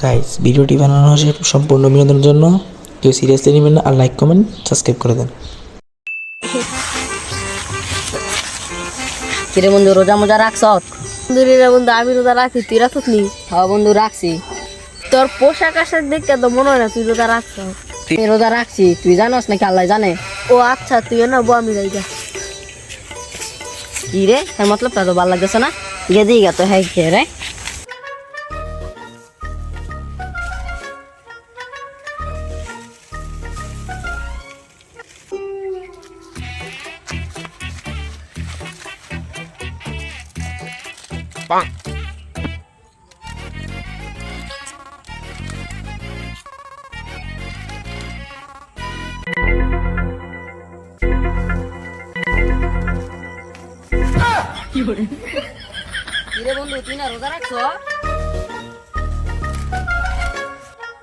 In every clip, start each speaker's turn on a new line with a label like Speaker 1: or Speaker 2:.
Speaker 1: Guys, ভিডিওটি বানানো হয়েছে সম্পূর্ণ বিনোদনের জন্য। কেউ সিরিয়াসলি নেবেন না। আর লাইক, কমেন্ট, সাবস্ক্রাইব করে দেন।
Speaker 2: কিরে বন্ধু, রোজা মোজা রাখছ?
Speaker 3: বন্ধু আমি রোজা রাখছি, তুই রাখছ নি?
Speaker 2: হ্যাঁ বন্ধু, রাখছি।
Speaker 3: তোর পোশাক আশাক দেখে তো মনে হয় না তুই রোজা রাখছ।
Speaker 2: তুই রোজা রাখছি, তুই জানোস নাকি আল্লাহ জানে?
Speaker 3: ও আচ্ছা, তুই না বউ আমি যাই যা।
Speaker 2: কি রে, হ্যাঁ মতলব তা তো ভালো লাগতেছে না। গিয়ে দিই গা তো, হ্যাঁ খেয়ে রে। কিরে বন্ধু, তুই না রোজা রাখছ?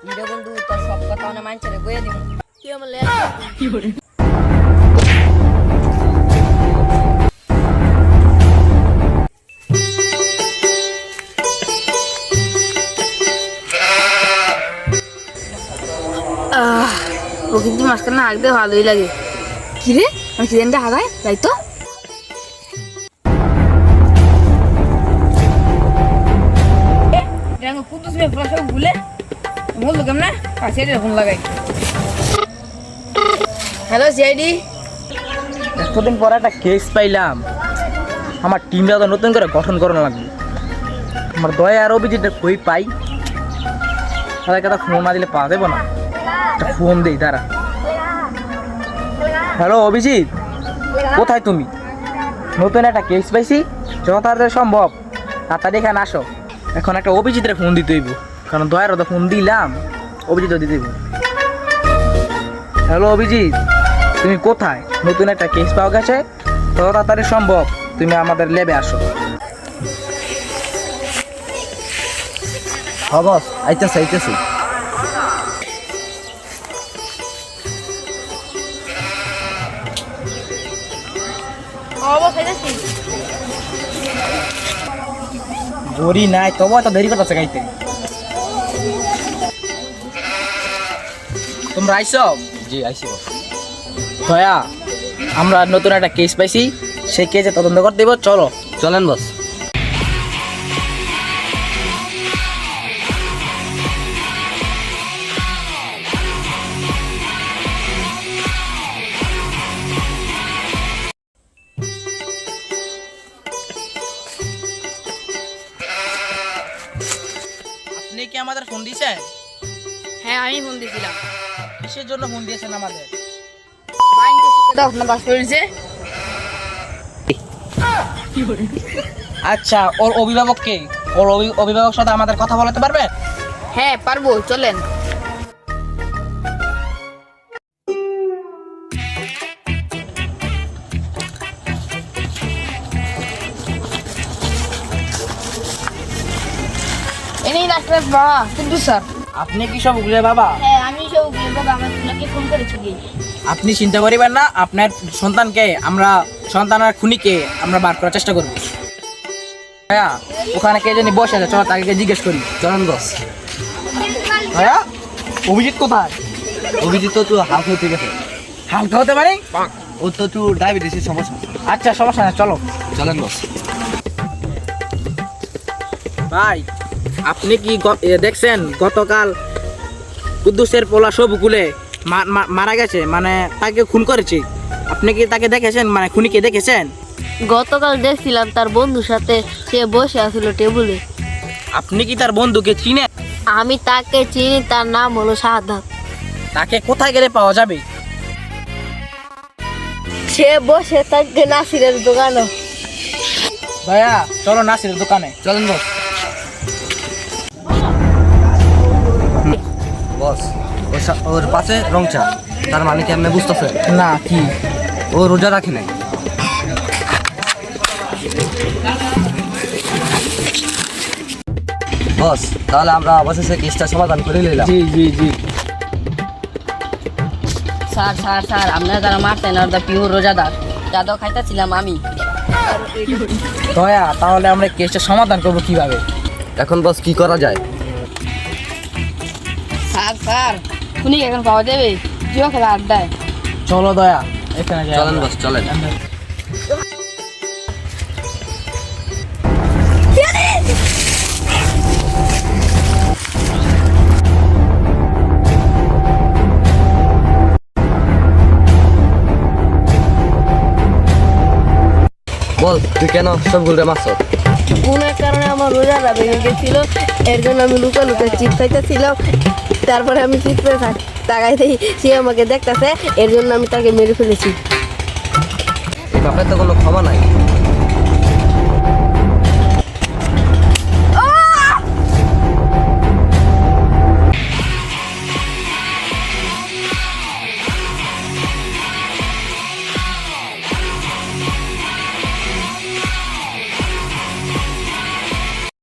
Speaker 2: কিরে বন্ধু, তোর সব কথা মানে মানছে রে, বইয়ে দিব।
Speaker 3: তুই আমার লেগে প্রকৃতি মাঝখানে হাঁক দিয়ে ভালোই লাগে। কি রে, আমি কি জানতে হাগায় তাই তো। হ্যালো সিআইডি,
Speaker 4: এতদিন পর একটা কেস পাইলাম। আমার টিমটা তো নতুন করে গঠন করানো লাগবে। আমার দয়া আর অভিজিৎটা কই পাই? তাদের কথা ফোন না দিলে পাওয়া যাবো না। একটা ফোন দিই, দাঁড়া। হ্যালো অভিজিৎ, কোথায় তুমি? নতুন একটা কেস পাইছি, যত তাড়াতাড়ি সম্ভব তাড়াতাড়ি এখানে আসো। এখন একটা অভিজিতের ফোন দিতে হইব, কারণ দয়ারও তো ফোন দিলাম, অভিজিৎও দিতে হইব। হ্যালো অভিজিৎ, তুমি কোথায়? নতুন একটা কেস পাওয়া গেছে, তত তাড়াতাড়ি সম্ভব তুমি আমাদের ল্যাবে আসো। হ্যাঁ বস, আইতেছি। গড়ি নাই, তবু এত দেরি করতেছে গাইতে। তোমরা আইসো?
Speaker 5: জি আইসি বস।
Speaker 4: দয়া, আমরা নতুন একটা কেস পাইছি, সেই কেসে তদন্ত করতে দিব, চলো।
Speaker 5: চলেন বস।
Speaker 4: আপনি কি আমাদের ফোন দিয়েছেন?
Speaker 3: হ্যাঁ আমি ফোন দিয়েছিলাম।
Speaker 4: কিসের জন্য ফোন দিয়েছেন আমাদের? আচ্ছা, ওর অভিভাবক কে? ওর অভিভাবক সাথে আমাদের কথা বলাতে পারবেন?
Speaker 3: হ্যাঁ পারবো, চলেন। এনেই ডাক্তার বাবা কিন্তু স্যার।
Speaker 4: আপনি কি সব উগলে বাবা?
Speaker 3: হ্যাঁ আমি সব বাবা, আমার তুলাকে ফোন করেছি।
Speaker 4: আপনি চিন্তা করিবেন না, আপনার সন্তানকে আমরা, সন্তানের খুনিকে আমরা বার করার চেষ্টা করব। হ্যাঁ, ওখানে কে জানি বসে আছে, চলো তাকে জিজ্ঞেস করি।
Speaker 5: চলেন বস।
Speaker 4: হ্যাঁ, অভিজিৎ কোথায়?
Speaker 5: অভিজিৎ তো হালকা হতে গেছে।
Speaker 4: হালকা হতে পারে?
Speaker 5: ও তো একটু ডায়াবেটিসের সমস্যা।
Speaker 4: আচ্ছা, সমস্যা না, চলো।
Speaker 5: চলেন বস।
Speaker 4: ভাই, আপনি কি দেখছেন গতকাল কুদ্দুসের পোলা সবুকুলে মারা গেছে, মানে তাকে খুন করেছে? আপনি কি তাকে দেখেছেন, মানে খুনিকে দেখেছেন?
Speaker 3: গতকাল দেখছিলাম তার বন্ধুর সাথে সে বসে আছিল টেবিলে।
Speaker 4: আপনি কি তার বন্ধুকে চিনেন?
Speaker 3: আমি তাকে চিনি, তার নাম হলো শাহাদাত।
Speaker 4: তাকে কোথায় গেলে পাওয়া যাবে?
Speaker 3: সে বসে থাকে নাসিরের দোকানে।
Speaker 4: ভাইয়া, চলো নাসিরের দোকানে।
Speaker 5: চলেন বস। বস, ওর পাশে রং চা, তার মানে কি আপনি বুঝতেছেন
Speaker 4: না কি?
Speaker 5: ও রোজা রাখে নাই। বস, তাহলে আমরা অবশেষে কেসটা সমাধান করে নিলাম।
Speaker 4: জি।
Speaker 2: স্যার স্যার স্যার, আপনারা যারা মারতেন আর দা পিওর রোজাদার, যাদব খাইতেছিলাম আমি।
Speaker 4: দয়া, তাহলে আমরা কেসটা সমাধান করবো কিভাবে?
Speaker 5: এখন বস কি করা যায়?
Speaker 3: স্যার স্যার শুনি এখন পাওয়া যাবে জুয়া খেলা আড্ডায়।
Speaker 4: চলো দয়া এখানে যাই
Speaker 5: চলেন
Speaker 4: আমরা।
Speaker 5: বস চলেন। বল তুই কেন সবগুলো মারছ?
Speaker 3: কোন এক কারণে আমার রোজাটা ভেঙে গেছিল, এর জন্য আমি লুকা লুকা চিপ খাইতেছিলাম। তারপরে আমি চিপে তাকাইতেই সে আমাকে দেখতেছে, এর জন্য আমি তাকে মেরে ফেলেছি।
Speaker 5: এই বাপের তো কোনো ক্ষমা নাই।